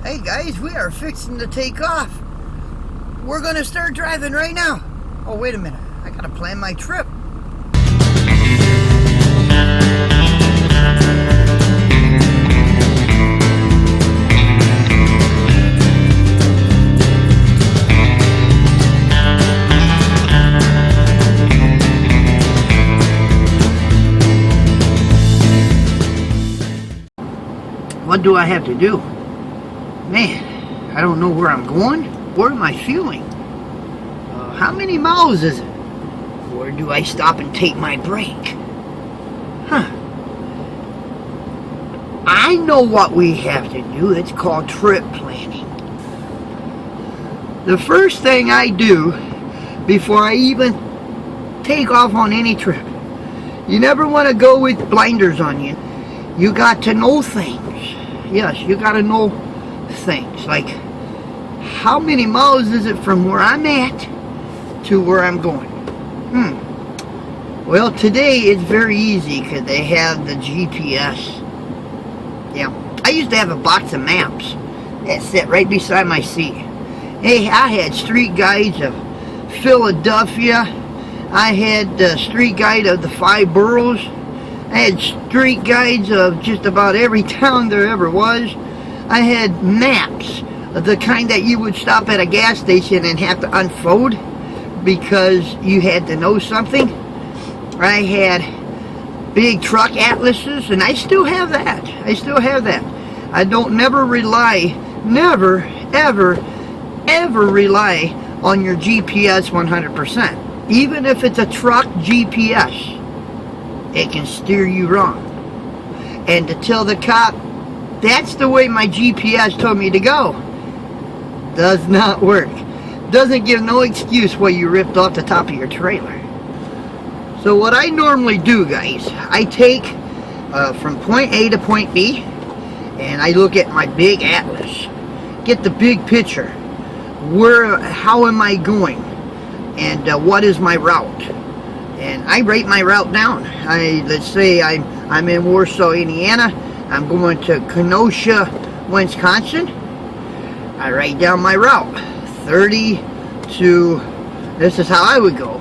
Hey guys, we are fixing to take off. We're gonna start driving right now. Oh, wait a minute. I gotta plan my trip. What do I have to do? Man, I don't know where I'm going. Where am I feeling? How many miles is it? Where do I stop and take my break? Huh. I know what we have to do. It's called trip planning. The first thing I do before I even take off on any trip, you never want to go with blinders on you. You got to know things. Yes, you got to know things like how many miles is it from where I'm at to where I'm going. Well, today it's very easy because they have the GPS. Yeah, I used to have a box of maps that sat right beside my seat. Hey, I had street guides of Philadelphia. I had the street guide of the 5 boroughs. I had street guides of just about every town there ever was. I had maps, the kind that you would stop at a gas station and have to unfold because you had to know something. I had big truck atlases, and I still have that. I don't never rely, never, ever, ever rely on your GPS 100%. Even if it's a truck GPS, it can steer you wrong. And to tell the cop, that's the way my GPS told me to go, does not work. Doesn't give no excuse why you ripped off the top of your trailer. So what I normally do, guys, I take from point A to point B, and I look at my big atlas, get the big picture. How am I going, and what is my route? And I write my route down. Let's say I'm in Warsaw, Indiana. I'm going to Kenosha, Wisconsin. I write down my route. 30 to, this is how I would go.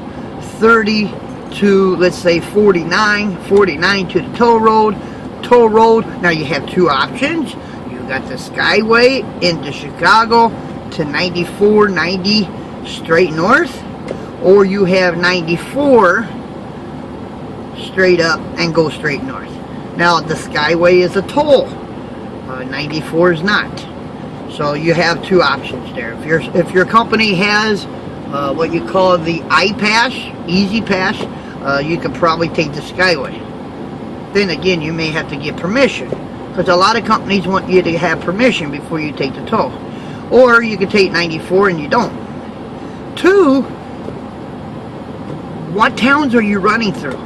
30 to, let's say 49 to the toll road. Now you have 2 options. You got the Skyway into Chicago to 94, 90 straight north. Or you have 94 straight up and go straight north. Now the Skyway is a toll, 94 is not. So you have 2 options there. If your company has what you call the iPass, Easy Pass, you could probably take the Skyway. Then again, you may have to get permission, because a lot of companies want you to have permission before you take the toll. Or you could take 94 and you don't. 2, what towns are you running through?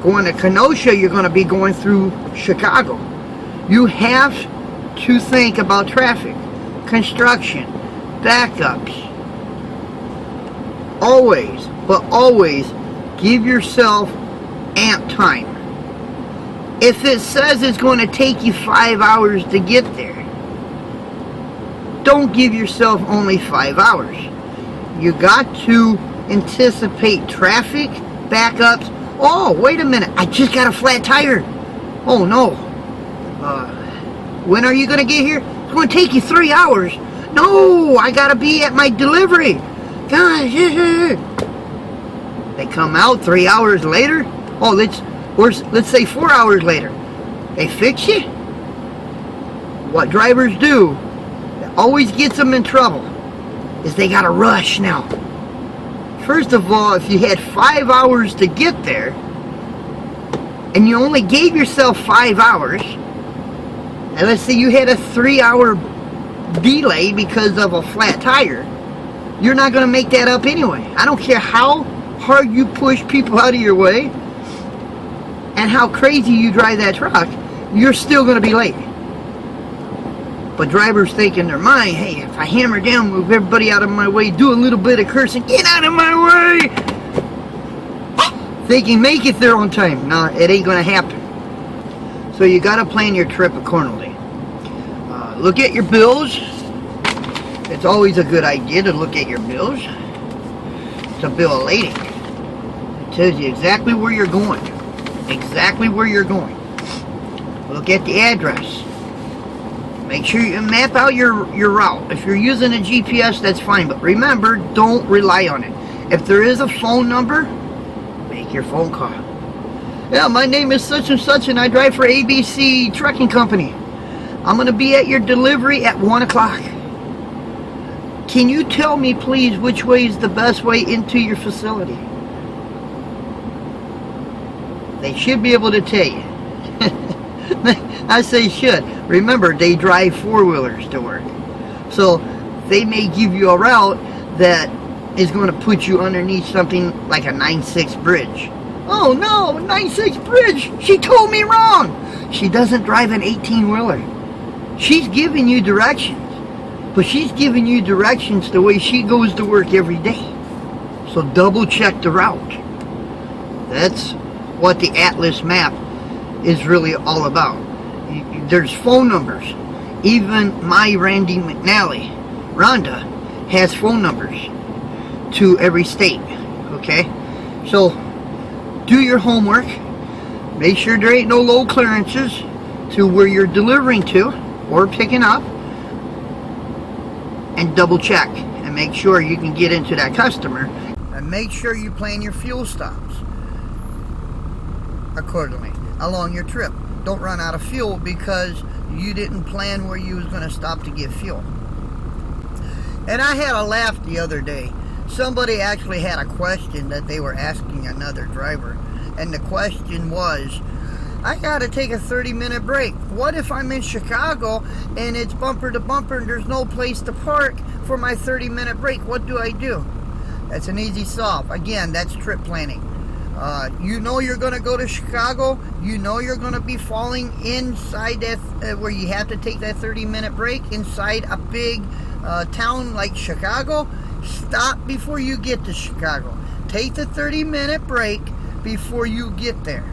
Going to Kenosha, you're going to be going through Chicago. You have to think about traffic, construction, backups. Always, but always, give yourself amp time. If it says it's going to take you 5 hours to get there, don't give yourself only 5 hours. You got to anticipate traffic, backups. Oh, wait a minute, I just got a flat tire. Oh no. When are you going to get here? It's going to take you 3 hours. No, I got to be at my delivery. Gosh. They come out 3 hours later. Oh, let's say 4 hours later. They fix you? What drivers do that always gets them in trouble is they got to rush now. First of all, if you had 5 hours to get there, and you only gave yourself 5 hours, and let's say you had a 3-hour delay because of a flat tire, you're not going to make that up anyway. I don't care how hard you push people out of your way, and how crazy you drive that truck, you're still going to be late. But drivers think in their mind, hey, if I hammer down, move everybody out of my way, do a little bit of cursing, get out of my way, they can make it there on time. No, it ain't going to happen. So you got to plan your trip accordingly. Look at your bills. It's always a good idea to look at your bills. It's a bill of lading. It tells you exactly where you're going. Exactly where you're going. Look at the address. Make sure you map out your route. If you're using a GPS, that's fine. But remember, don't rely on it. If there is a phone number, make your phone call. Yeah, my name is such and such, and I drive for ABC Trucking Company. I'm going to be at your delivery at 1 o'clock. Can you tell me, please, which way is the best way into your facility? They should be able to tell you. I say should. Remember, they drive four-wheelers to work. So they may give you a route that is going to put you underneath something like a 9/6 bridge. Oh no, 9/6 bridge! She told me wrong! She doesn't drive an 18-wheeler. She's giving you directions. But she's giving you directions the way she goes to work every day. So double check the route. That's what the Atlas map is really all about. There's phone numbers. Even my Randy McNally, Rhonda, has phone numbers to every state. Okay? So do your homework. Make sure there ain't no low clearances to where you're delivering to or picking up. And double check and make sure you can get into that customer. And make sure you plan your fuel stops accordingly along your trip. Don't run out of fuel because you didn't plan where you was going to stop to get fuel. And I had a laugh the other day. Somebody actually had a question that they were asking another driver. And the question was, I got to take a 30-minute break. What if I'm in Chicago and it's bumper to bumper and there's no place to park for my 30-minute break? What do I do? That's an easy solve. Again, that's trip planning. You know you're going to go to Chicago. You know you're going to be falling inside that where you have to take that 30-minute break inside a big town like Chicago. Stop before you get to Chicago. Take the 30-minute break before you get there.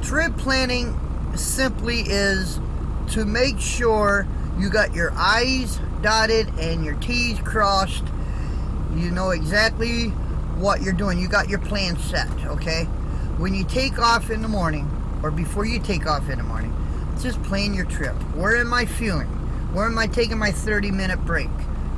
Trip planning simply is to make sure you got your I's dotted and your T's crossed. You know exactly what you're doing. You got your plan set, okay? When you take off in the morning, or before you take off in the morning, just plan your trip. Where am I fueling? Where am I taking my 30-minute break?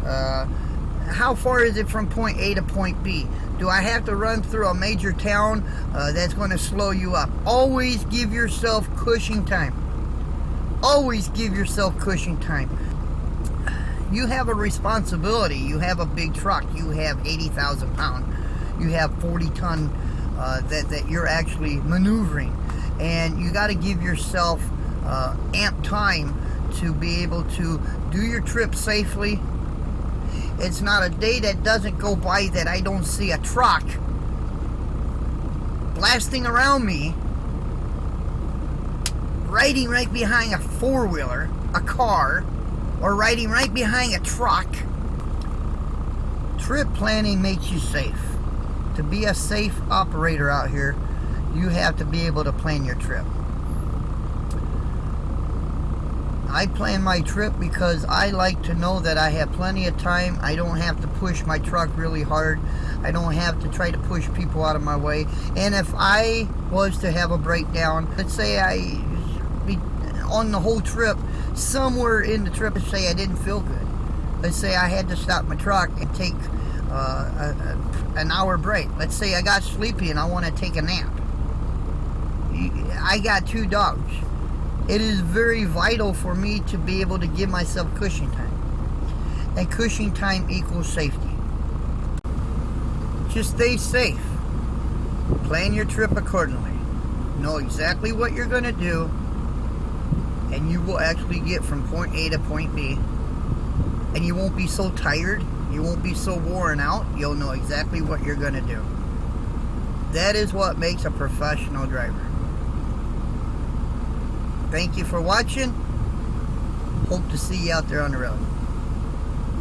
How far is it from point A to point B? Do I have to run through a major town that's going to slow you up? Always give yourself cushion time. Always give yourself cushion time. You have a responsibility. You have a big truck. You have 80,000 pound. You have 40 ton that you're actually maneuvering. And you got to give yourself amp time to be able to do your trip safely. It's not a day that doesn't go by that I don't see a truck blasting around me, riding right behind a four-wheeler, a car, or riding right behind a truck. Trip planning makes you safe. To be a safe operator out here, you have to be able to plan your trip. I plan my trip because I like to know that I have plenty of time. I don't have to push my truck really hard. I don't have to try to push people out of my way. And if I was to have a breakdown, let's say I be on the whole trip, somewhere in the trip, let's say I didn't feel good. Let's say I had to stop my truck and take an hour break. Let's say I got sleepy and I want to take a nap. I got 2 dogs. It is very vital for me to be able to give myself cushion time. And cushion time equals safety. Just stay safe. Plan your trip accordingly. Know exactly what you're going to do, and you will actually get from point A to point B. And you won't be so tired. You won't be so worn out. You'll know exactly what you're going to do. That is what makes a professional driver. Thank you for watching. Hope to see you out there on the road.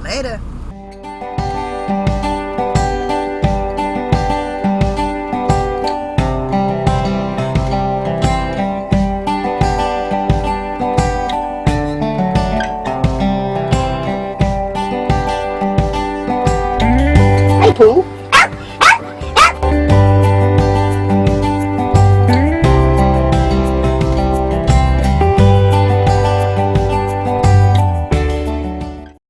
Later. shampoo.